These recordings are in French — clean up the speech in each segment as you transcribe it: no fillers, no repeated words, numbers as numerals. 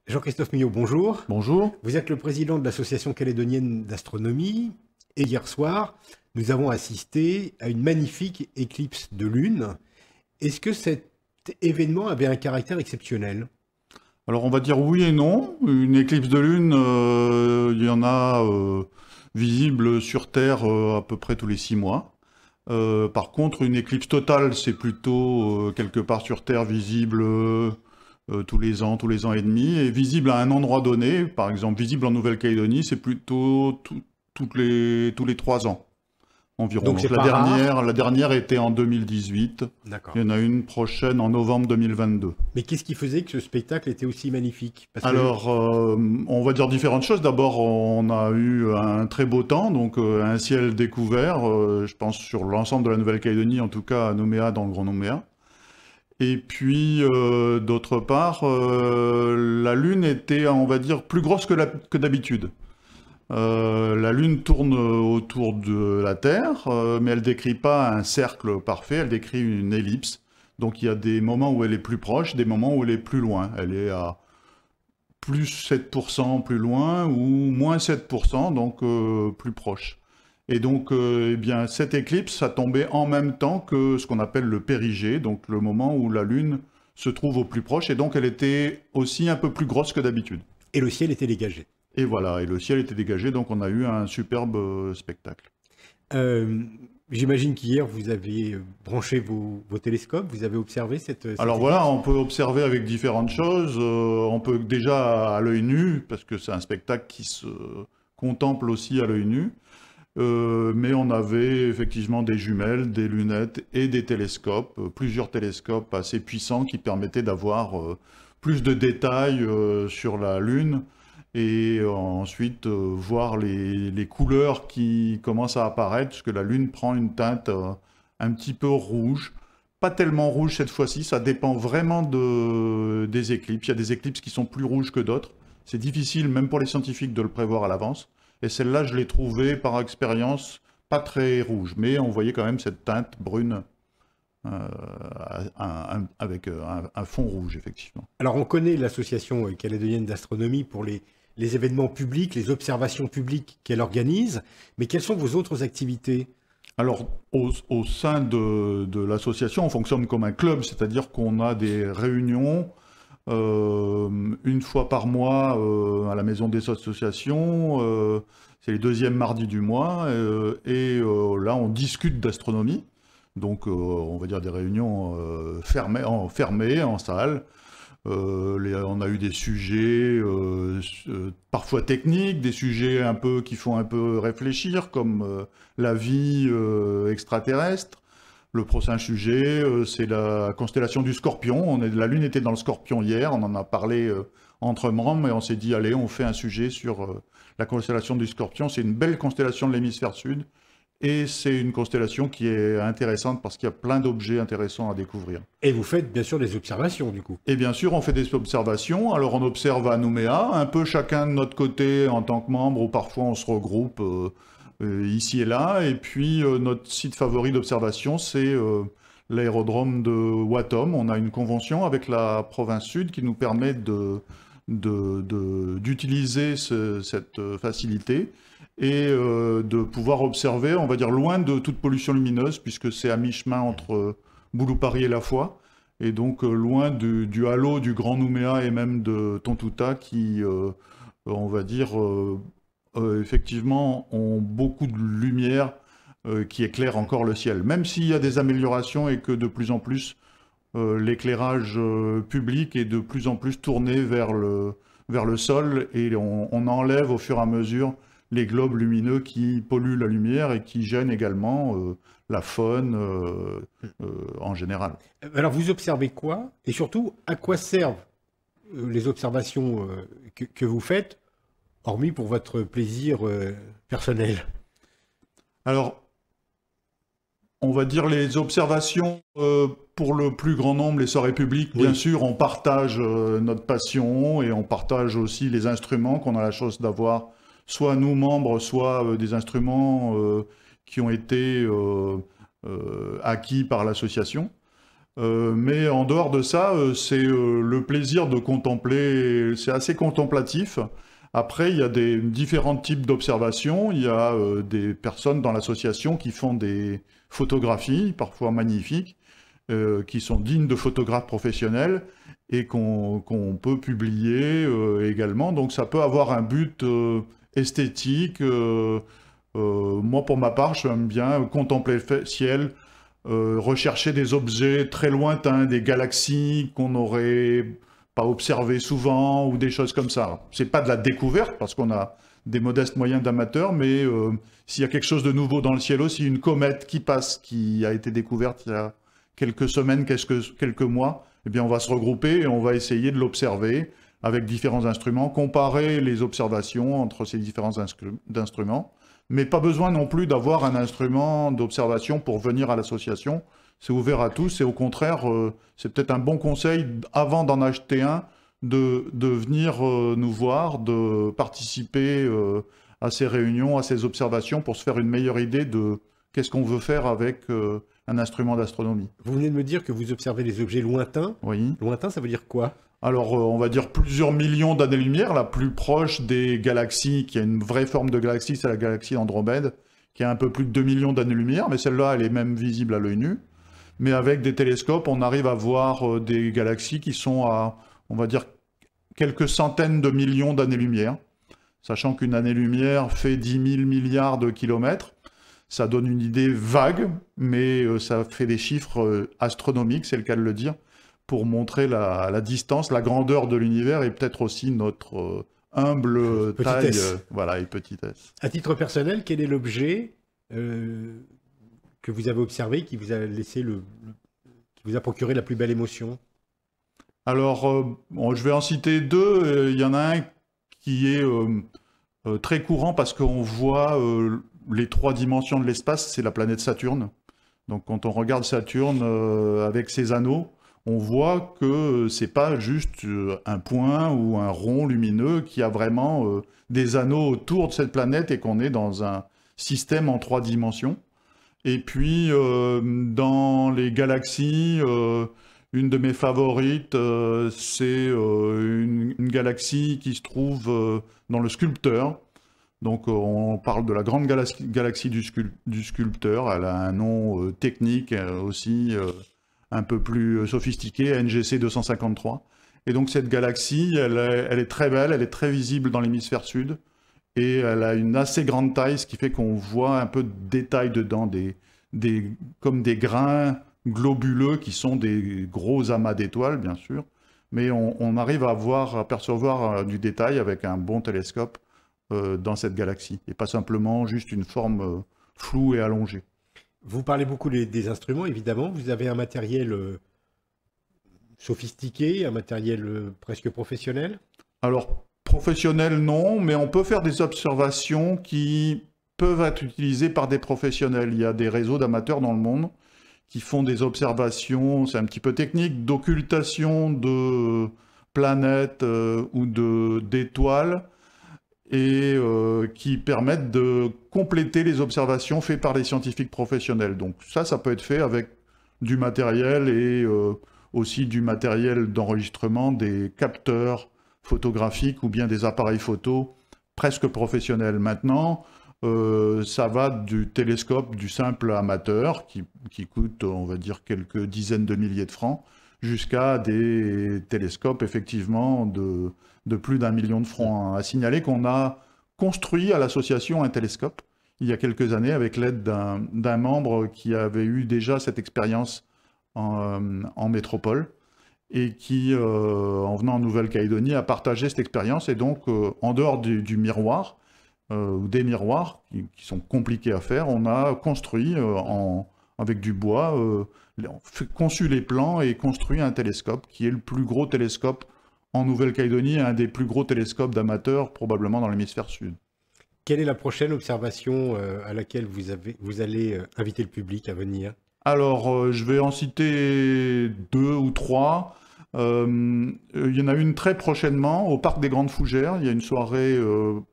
Jean-Christophe Millot, bonjour. Bonjour. Vous êtes le président de l'Association calédonienne d'astronomie et hier soir, nous avons assisté à une magnifique éclipse de lune. Est-ce que cet événement avait un caractère exceptionnel? Alors on va dire oui et non. Une éclipse de lune, il y en a visible sur Terre à peu près tous les 6 mois. Par contre, une éclipse totale, c'est plutôt quelque part sur Terre visible tous les ans et demi, et visible à un endroit donné, par exemple visible en Nouvelle-Calédonie, c'est plutôt tous les 3 ans environ. Donc c'est Donc pas rare. la dernière était en 2018. D'accord. Il y en a une prochaine en novembre 2022. Mais qu'est-ce qui faisait que ce spectacle était aussi magnifique? Parce que Alors, on va dire différentes choses. D'abord, on a eu un très beau temps, donc un ciel découvert, je pense sur l'ensemble de la Nouvelle-Calédonie, en tout cas à Nouméa, dans le Grand Nouméa. Et puis, d'autre part, la Lune était, on va dire, plus grosse que d'habitude. La Lune tourne autour de la Terre, mais elle décrit pas un cercle parfait, elle décrit une ellipse. Donc il y a des moments où elle est plus proche, des moments où elle est plus loin. Elle est à plus 7% plus loin ou moins 7%, donc plus proche. Et donc, eh bien, cette éclipse a tombé en même temps que ce qu'on appelle le périgée, donc le moment où la Lune se trouve au plus proche, et donc elle était aussi un peu plus grosse que d'habitude. et le ciel était dégagé. Et voilà, et le ciel était dégagé, donc on a eu un superbe spectacle. Euh, J'imagine qu'hier vous avez branché vos télescopes, vous avez observé cette Alors voilà, éclipse. on peut observer avec différentes choses. On peut déjà à l'œil nu, parce que c'est un spectacle qui se contemple aussi à l'œil nu. Mais on avait effectivement des jumelles, des lunettes et des télescopes, plusieurs télescopes assez puissants qui permettaient d'avoir plus de détails sur la Lune et ensuite voir les couleurs qui commencent à apparaître, puisque la Lune prend une teinte un petit peu rouge. Pas tellement rouge cette fois-ci, ça dépend vraiment des éclipses. Il y a des éclipses qui sont plus rouges que d'autres. C'est difficile, même pour les scientifiques, de le prévoir à l'avance. Et celle-là, je l'ai trouvée par expérience pas très rouge, mais on voyait quand même cette teinte brune avec un fond rouge, effectivement. Alors on connaît l'Association calédonienne d'astronomie pour les événements publics, les observations publiques qu'elle organise, mais quelles sont vos autres activités? Alors, au sein de l'association, on fonctionne comme un club, c'est-à-dire qu'on a des réunions une fois par mois à la maison des associations. C'est les deuxièmes mardis du mois, là, on discute d'astronomie. Donc, on va dire des réunions fermées, en salle. On a eu des sujets parfois techniques, des sujets un peu qui font un peu réfléchir, comme la vie extraterrestre. Le prochain sujet, c'est la constellation du Scorpion. La Lune était dans le Scorpion hier, on en a parlé entre membres, et on s'est dit, allez, on fait un sujet sur la constellation du Scorpion. C'est une belle constellation de l'hémisphère sud, et c'est une constellation qui est intéressante parce qu'il y a plein d'objets intéressants à découvrir. Et vous faites bien sûr des observations du coup. Et bien sûr, on fait des observations. Alors, on observe à Nouméa, un peu chacun de notre côté en tant que membre, ou parfois on se regroupe ici et là. Et puis, notre site favori d'observation, c'est l'aérodrome de Watom. On a une convention avec la province sud qui nous permet d'utiliser cette facilité et de pouvoir observer, on va dire, loin de toute pollution lumineuse, puisque c'est à mi-chemin entre Boulou-Paris et La Foix. Et donc loin du halo du Grand Nouméa et même de Tontouta qui, on va dire, effectivement, ont beaucoup de lumière qui éclaire encore le ciel. Même s'il y a des améliorations et que de plus en plus l'éclairage public est de plus en plus tourné vers le sol, et on enlève au fur et à mesure les globes lumineux qui polluent la lumière et qui gênent également la faune en général. Alors vous observez quoi? Et surtout, à quoi servent les observations que vous faites, hormis pour votre plaisir personnel? Alors, on va dire les observations pour le plus grand nombre, les soirées publiques, bien Oui. sûr, on partage notre passion et on partage aussi les instruments qu'on a la chance d'avoir, soit nous membres, soit des instruments qui ont été acquis par l'association. Mais en dehors de ça, c'est le plaisir de contempler, c'est assez contemplatif. Après, il y a des différents types d'observations. Il y a des personnes dans l'association qui font des photographies, parfois magnifiques, qui sont dignes de photographes professionnels et qu'on peut publier également. Donc ça peut avoir un but esthétique. Moi, pour ma part, j'aime bien contempler le ciel, rechercher des objets très lointains, des galaxies qu'on n'aurait pas observées souvent, ou des choses comme ça. C'est pas de la découverte, parce qu'on a des modestes moyens d'amateurs, mais s'il y a quelque chose de nouveau dans le ciel aussi, une comète qui passe, qui a été découverte il y a quelques semaines, quelques mois, eh bien on va se regrouper et on va essayer de l'observer avec différents instruments, comparer les observations entre ces différents instruments, mais pas besoin non plus d'avoir un instrument d'observation pour venir à l'association. C'est ouvert à tous et au contraire, c'est peut-être un bon conseil, avant d'en acheter un, de venir nous voir, de participer à ces réunions, à ces observations pour se faire une meilleure idée de qu'est-ce qu'on veut faire avec un instrument d'astronomie. Vous venez de me dire que vous observez des objets lointains. Oui. Lointain, ça veut dire quoi? Alors, on va dire plusieurs millions d'années-lumière. La plus proche des galaxies, qui a une vraie forme de galaxie, c'est la galaxie Andromède, qui a un peu plus de 2 millions d'années-lumière, mais celle-là, elle est même visible à l'œil nu. Mais avec des télescopes, on arrive à voir des galaxies qui sont à, on va dire, quelques centaines de millions d'années-lumière. Sachant qu'une année-lumière fait 10 000 milliards de kilomètres. Ça donne une idée vague, mais ça fait des chiffres astronomiques, c'est le cas de le dire, pour montrer la distance, la grandeur de l'univers et peut-être aussi notre humble taille voilà, et petitesse. À titre personnel, quel est l'objet que vous avez observé qui vous a laissé qui vous a procuré la plus belle émotion? Alors, bon, je vais en citer deux. Il y en a un qui est très courant parce qu'on voit les 3 dimensions de l'espace, c'est la planète Saturne. Donc quand on regarde Saturne avec ses anneaux, on voit que c'est pas juste un point ou un rond lumineux, qui a vraiment des anneaux autour de cette planète et qu'on est dans un système en 3 dimensions. Et puis dans les galaxies, une de mes favorites, c'est une galaxie qui se trouve dans le Sculpteur. Donc on parle de la grande galaxie du Sculpteur. Elle a un nom technique aussi un peu plus sophistiqué, NGC 253. Et donc cette galaxie, elle est très belle, elle est très visible dans l'hémisphère sud. Et elle a une assez grande taille, ce qui fait qu'on voit un peu de détails dedans, comme des grains globuleux qui sont des gros amas d'étoiles, bien sûr. Mais on arrive à percevoir du détail avec un bon télescope dans cette galaxie, et pas simplement juste une forme floue et allongée. Vous parlez beaucoup des instruments, évidemment. Vous avez un matériel sophistiqué, un matériel presque professionnel? Alors, professionnel, non, mais on peut faire des observations qui peuvent être utilisées par des professionnels. Il y a des réseaux d'amateurs dans le monde qui font des observations, c'est un petit peu technique, d'occultation de planètes ou d'étoiles, et qui permettent de compléter les observations faites par les scientifiques professionnels. Donc ça peut être fait avec du matériel et aussi du matériel d'enregistrement, des capteurs photographiques ou bien des appareils photo presque professionnels. Maintenant, ça va du télescope du simple amateur qui coûte, on va dire, quelques dizaines de milliers de francs, jusqu'à des télescopes effectivement de plus d'1 million de francs. À signaler qu'on a construit à l'association un télescope il y a quelques années avec l'aide d'un membre qui avait eu déjà cette expérience en métropole et qui, en venant en Nouvelle-Calédonie, a partagé cette expérience. Et donc, en dehors du miroir, ou des miroirs qui sont compliqués à faire, on a construit avec du bois, conçu les plans et construit un télescope qui est le plus gros télescope en Nouvelle-Calédonie, un des plus gros télescopes d'amateurs probablement dans l'hémisphère sud. Quelle est la prochaine observation à laquelle vous allez inviter le public à venir? Alors, je vais en citer 2 ou 3. Il y en a une très prochainement au Parc des Grandes Fougères. Il y a une soirée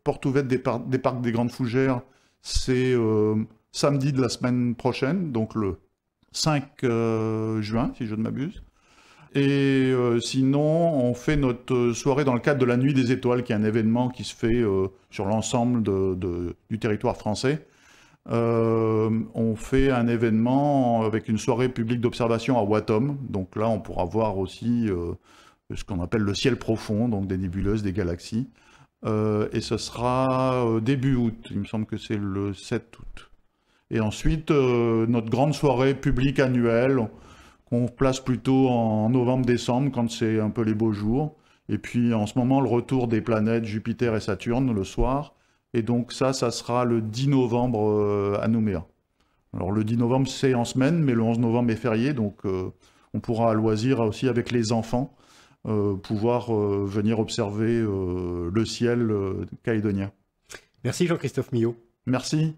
porte ouverte des Parcs des Grandes Fougères. C'est samedi de la semaine prochaine, donc le 5 juin, si je ne m'abuse. Et sinon, on fait notre soirée dans le cadre de la Nuit des Étoiles, qui est un événement qui se fait sur l'ensemble du territoire français. On fait un événement avec une soirée publique d'observation à Watom. Donc là, on pourra voir aussi ce qu'on appelle le ciel profond, donc des nébuleuses, des galaxies. Et ce sera début août, il me semble que c'est le 7 août. Et ensuite, notre grande soirée publique annuelle, qu'on place plutôt en novembre-décembre, quand c'est un peu les beaux jours. Et puis en ce moment, le retour des planètes Jupiter et Saturne le soir. Et donc ça sera le 10 novembre à Nouméa. Alors le 10 novembre, c'est en semaine, mais le 11 novembre est férié, donc on pourra à loisir aussi avec les enfants pouvoir venir observer le ciel calédonien. Merci Jean-Christophe Millot. Merci.